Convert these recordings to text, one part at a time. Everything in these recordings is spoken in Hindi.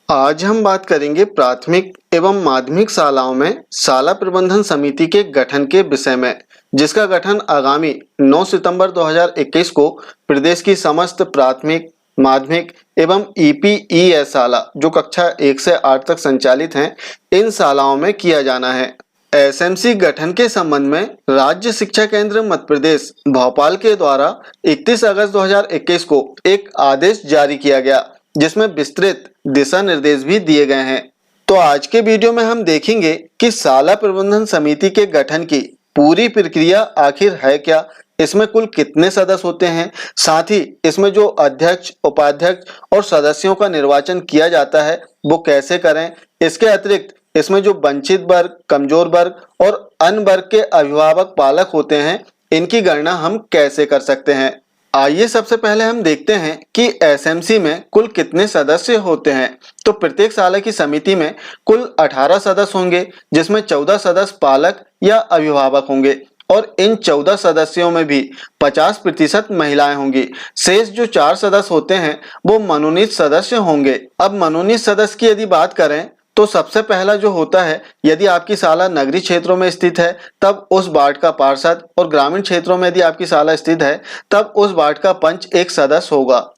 आज हम बात करेंगे प्राथमिक एवं माध्यमिक शालाओं में शाला प्रबंधन समिति के गठन के विषय में, जिसका गठन आगामी 9 सितंबर 2021 को प्रदेश की समस्त प्राथमिक, माध्यमिक एवं ईपीईएस शाला जो कक्षा 1 से 8 तक संचालित हैं, इन शालाओं में किया जाना है। एसएमसी गठन के संबंध में राज्य शिक्षा केंद्र मध्य प्रदेश भोपाल के द्वारा 31 अगस्त 2021 को एक आदेश जारी किया गया, जिसमें विस्तृत दिशा निर्देश भी दिए गए हैं। तो आज के वीडियो में हम देखेंगे कि शाला प्रबंधन समिति के गठन की पूरी प्रक्रिया आखिर है क्या, इसमें कुल कितने सदस्य होते हैं, साथ ही इसमें जो अध्यक्ष, उपाध्यक्ष और सदस्यों का निर्वाचन किया जाता है वो कैसे करें। इसके अतिरिक्त इसमें जो वंचित वर्ग, कमजोर वर्ग और अन्य वर्ग के अभिभावक पालक होते हैं, इनकी गणना हम कैसे कर सकते हैं। आइए सबसे पहले हम देखते हैं कि एसएमसी में कुल कितने सदस्य होते हैं। तो प्रत्येक शाला की समिति में कुल 18 सदस्य होंगे, जिसमें 14 सदस्य पालक या अभिभावक होंगे और इन 14 सदस्यों में भी 50% महिलाएं होंगी। शेष जो 4 सदस्य होते हैं वो मनोनीत सदस्य होंगे। अब मनोनीत सदस्य की यदि बात करें तो सबसे पहला जो होता है, यदि आपकी शाला नगरीय क्षेत्रों में स्थित है तब उस वार्ड का पार्षद, और ग्रामीण क्षेत्रों में यदि आपकी शाला स्थित है तब उस वार्ड का पंच एक सदस्य होगा।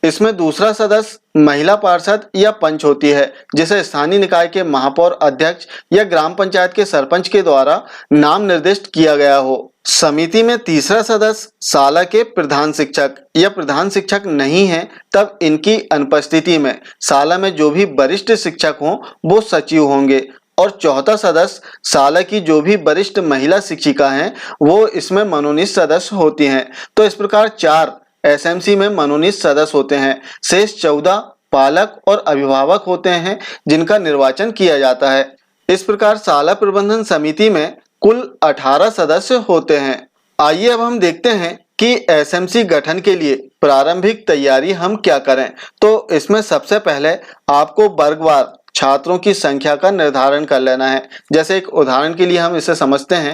इसमें दूसरा सदस्य महिला पार्षद या पंच होती है, जिसे स्थानीय निकाय के महापौर, अध्यक्ष या ग्राम पंचायत के सरपंच के द्वारा नाम निर्दिष्ट किया गया हो। समिति में तीसरा सदस्य शाला के प्रधान शिक्षक या प्रधान शिक्षक नहीं है तब इनकी अनुपस्थिति में शाला में जो भी वरिष्ठ शिक्षक हों वो सचिव होंगे। और चौथा सदस्य शाला की जो भी वरिष्ठ महिला शिक्षिका हैं वो इसमें मनोनीत सदस्य होती हैं। तो इस प्रकार 4 एसएमसी में मनोनीत सदस्य होते हैं। शेष 14 पालक और अभिभावक होते हैं जिनका निर्वाचन किया जाता है। इस प्रकार शाला प्रबंधन समिति में कुल 18 सदस्य होते हैं। आइए अब हम देखते हैं कि एसएमसी गठन के लिए प्रारंभिक तैयारी हम क्या करें। तो इसमें सबसे पहले आपको वर्गवार छात्रों की संख्या का निर्धारण कर लेना है। जैसे एक उदाहरण के लिए हम इसे समझते हैं।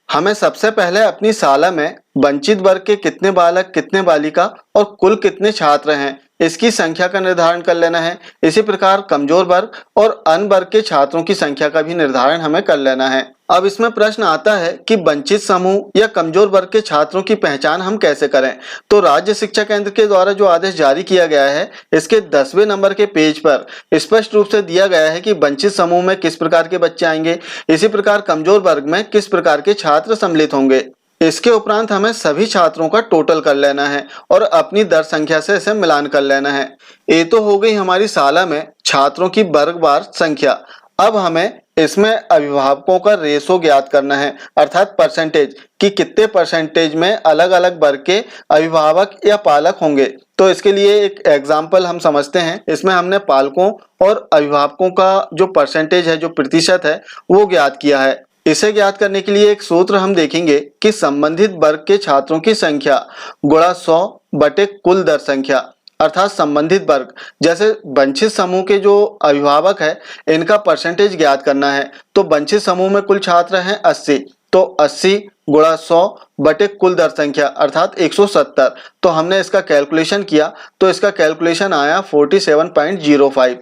हमें सबसे पहले अपनी शाला में वंचित वर्ग के कितने बालक, कितने बालिका और कुल कितने छात्र हैं, इसकी संख्या का निर्धारण कर लेना है। इसी प्रकार कमजोर वर्ग और अन्य वर्ग के छात्रों की संख्या का भी निर्धारण हमें कर लेना है। अब इसमें प्रश्न आता है कि वंचित समूह या कमजोर वर्ग के छात्रों की पहचान हम कैसे करें। तो राज्य शिक्षा केंद्र के द्वारा जो आदेश जारी किया गया है, इसके 10वें नंबर के पेज पर स्पष्ट रूप से दिया गया है कि वंचित समूह में किस प्रकार के बच्चे आएंगे, इसी प्रकार कमजोर वर्ग में किस प्रकार के छात्र सम्मिलित होंगे। इसके उपरांत हमें सभी छात्रों का टोटल कर लेना है और अपनी दर संख्या से इसे मिलान कर लेना है। ये तो हो गई हमारी शाला में छात्रों की वर्गवार संख्या। अब हमें इसमें अभिभावकों का रेशो ज्ञात करना है, अर्थात परसेंटेज कि कितने परसेंटेज में अलग अलग वर्ग के अभिभावक या पालक होंगे। तो इसके लिए एक एग्जाम्पल हम समझते हैं। इसमें हमने पालकों और अभिभावकों का जो परसेंटेज है, जो प्रतिशत है, वो ज्ञात किया है। इसे ज्ञात करने के लिए एक सूत्र हम देखेंगे कि संबंधित वर्ग के छात्रों की संख्या गुणा 100 बटे कुल दर संख्या, अर्थात संबंधित वर्ग जैसे वंचित समूह के जो अभिभावक है इनका परसेंटेज ज्ञात करना है। तो वंचित समूह में कुल छात्र हैं 80, तो 80 गुणा 100 बटे कुल दर संख्या अर्थात 170। तो हमने इसका कैलकुलेशन किया तो इसका कैलकुलेशन आया 47.05।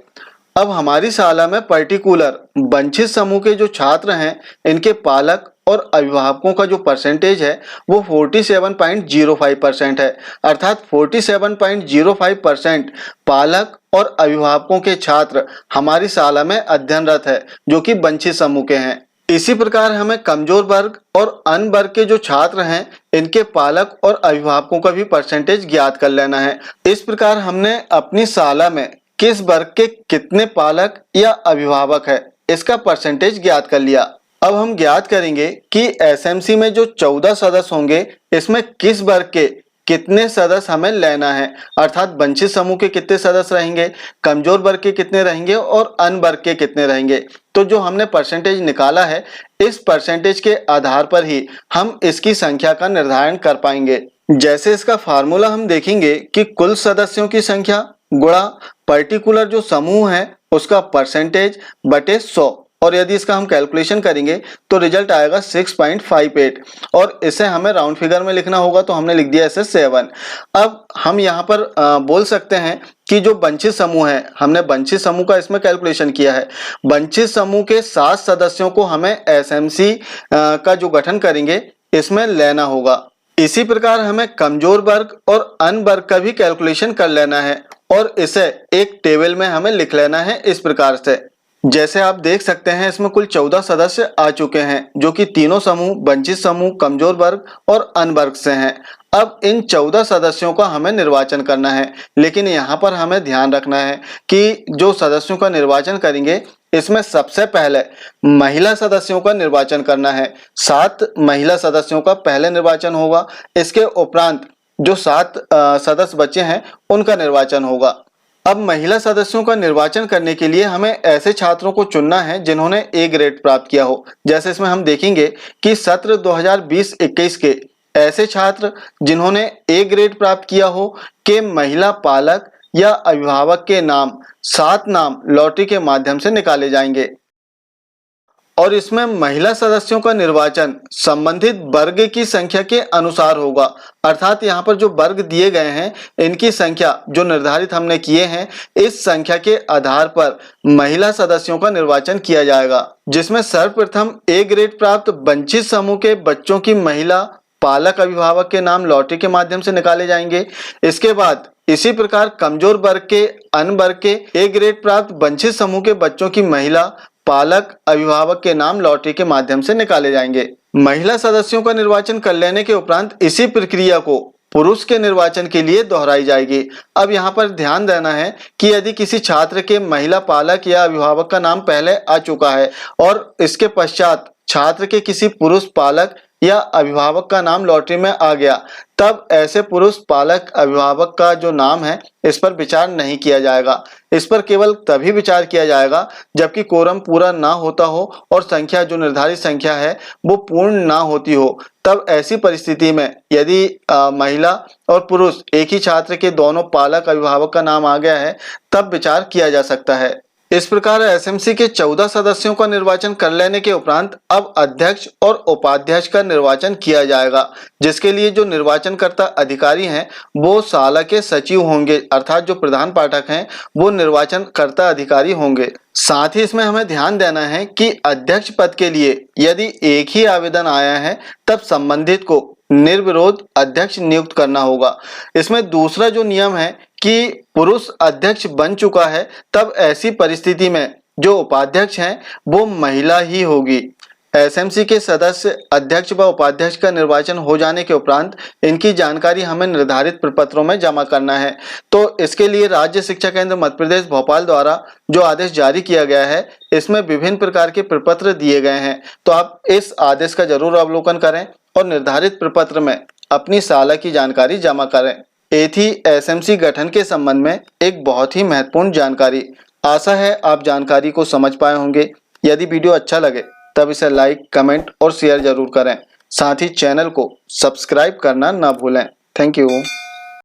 अब हमारी शाला में पर्टिकुलर वंचित समूह के जो छात्र हैं इनके पालक और अभिभावकों का जो परसेंटेज है वो 47.05% है, अर्थात 47.05% पालक और अभिभावकों के छात्र हमारी शाला में अध्ययनरत है जो कि वंचित समूह के हैं। इसी प्रकार हमें कमजोर वर्ग और अन्य वर्ग के जो छात्र हैं इनके पालक और अभिभावकों का भी परसेंटेज ज्ञात कर लेना है। इस प्रकार हमने अपनी शाला में किस वर्ग के कितने पालक या अभिभावक है इसका परसेंटेज ज्ञात कर लिया। अब हम ज्ञात करेंगे कि एसएमसी में जो 14 सदस्य होंगे इसमें किस वर्ग के कितने सदस्य हमें लेना है, अर्थात वंचित समूह के कितने सदस्य रहेंगे, कमजोर वर्ग के कितने रहेंगे और अन्य वर्ग के कितने रहेंगे। तो जो हमने परसेंटेज निकाला है इस परसेंटेज के आधार पर ही हम इसकी संख्या का निर्धारण कर पाएंगे। जैसे इसका फार्मूला हम देखेंगे कि कुल सदस्यों की संख्या गुणा पर्टिकुलर जो समूह है उसका परसेंटेज बटे 100, और यदि इसका हम कैलकुलेशन करेंगे तो रिजल्ट आएगा 6.58 और इसे हमें राउंड फिगर में लिखना होगा तो हमने लिख दिया इसे 7। अब हम यहाँ पर बोल सकते हैं कि जो वंचित समूह है, हमने वंचित समूह का इसमें कैलकुलेशन किया है। वंचित समूह के 7 सदस्यों को हमें एसएमसी का जो गठन करेंगे इसमें लेना होगा। इसी प्रकार हमें कमजोर वर्ग और अन्य वर्ग का भी कैलकुलेशन कर लेना है और इसे एक टेबल में हमें लिख लेना है इस प्रकार से। जैसे आप देख सकते हैं इसमें कुल 14 सदस्य आ चुके हैं, जो कि तीनों समूह, वंचित समूह, कमजोर वर्ग और अन्य वर्ग से हैं। अब इन 14 सदस्यों का हमें निर्वाचन करना है, लेकिन यहाँ पर हमें ध्यान रखना है कि जो सदस्यों का निर्वाचन करेंगे इसमें सबसे पहले महिला सदस्यों का निर्वाचन करना है। 7 महिला सदस्यों का पहले निर्वाचन होगा। इसके उपरांत जो 7 सदस्य बचे हैं उनका निर्वाचन होगा। अब महिला सदस्यों का निर्वाचन करने के लिए हमें ऐसे छात्रों को चुनना है जिन्होंने ए ग्रेड प्राप्त किया हो। जैसे इसमें हम देखेंगे कि सत्र 2020-21 के ऐसे छात्र जिन्होंने ए ग्रेड प्राप्त किया हो के महिला पालक या अभिभावक के नाम 7 नाम लॉटरी के माध्यम से निकाले जाएंगे और इसमें महिला सदस्यों का निर्वाचन संबंधित वर्ग की संख्या के अनुसार होगा। अर्थात यहाँ पर जो वर्ग दिए गए हैं इनकी संख्या जो निर्धारित हमने किए हैं, इस संख्या के आधार पर महिला सदस्यों का निर्वाचन किया जाएगा, जिसमें सर्वप्रथम ए ग्रेड प्राप्त वंचित समूह के बच्चों की महिला पालक अभिभावक के नाम लॉटरी के माध्यम से निकाले जाएंगे। इसके बाद इसी प्रकार कमजोर वर्ग के, अन्य वर्ग के ए ग्रेड प्राप्त वंचित समूह के बच्चों की महिला पालक अभिभावक के नाम लॉटरी के माध्यम से निकाले जाएंगे। महिला सदस्यों का निर्वाचन कर लेने के उपरांत इसी प्रक्रिया को पुरुष के निर्वाचन के लिए दोहराई जाएगी। अब यहाँ पर ध्यान देना है कि यदि किसी छात्र के महिला पालक या अभिभावक का नाम पहले आ चुका है और इसके पश्चात छात्र के किसी पुरुष पालक या अभिभावक का नाम लॉटरी में आ गया, तब ऐसे पुरुष पालक अभिभावक का जो नाम है इस पर विचार नहीं किया जाएगा। इस पर केवल तभी विचार किया जाएगा जबकि कोरम पूरा ना होता हो और संख्या जो निर्धारित संख्या है वो पूर्ण ना होती हो। तब ऐसी परिस्थिति में यदि महिला और पुरुष एक ही छात्र के दोनों पालक अभिभावक का नाम आ गया है, तब विचार किया जा सकता है। इस प्रकार एसएमसी के 14 सदस्यों का निर्वाचन कर लेने के उपरांत अब अध्यक्ष और उपाध्यक्ष का निर्वाचन किया जाएगा, जिसके लिए जो निर्वाचनकर्ता अधिकारी हैं वो शाला के सचिव होंगे, अर्थात जो प्रधान पाठक हैं वो निर्वाचनकर्ता अधिकारी होंगे। साथ ही इसमें हमें ध्यान देना है कि अध्यक्ष पद के लिए यदि एक ही आवेदन आया है तब संबंधित को निर्विरोध अध्यक्ष नियुक्त करना होगा। इसमें दूसरा जो नियम है कि पुरुष अध्यक्ष बन चुका है, तब ऐसी परिस्थिति में जो उपाध्यक्ष हैं वो महिला ही होगी। एसएमसी के सदस्य अध्यक्ष व उपाध्यक्ष का निर्वाचन हो जाने के उपरांत इनकी जानकारी हमें निर्धारित प्रपत्रों में जमा करना है। तो इसके लिए राज्य शिक्षा केंद्र मध्य प्रदेश भोपाल द्वारा जो आदेश जारी किया गया है इसमें विभिन्न प्रकार के प्रपत्र दिए गए हैं। तो आप इस आदेश का जरूर अवलोकन करें और निर्धारित प्रपत्र में अपनी शाला की जानकारी जमा करें। ये थी एसएमसी गठन के संबंध में एक बहुत ही महत्वपूर्ण जानकारी। आशा है आप जानकारी को समझ पाए होंगे। यदि वीडियो अच्छा लगे तब इसे लाइक, कमेंट और शेयर जरूर करें। साथ ही चैनल को सब्सक्राइब करना ना भूलें। Thank you.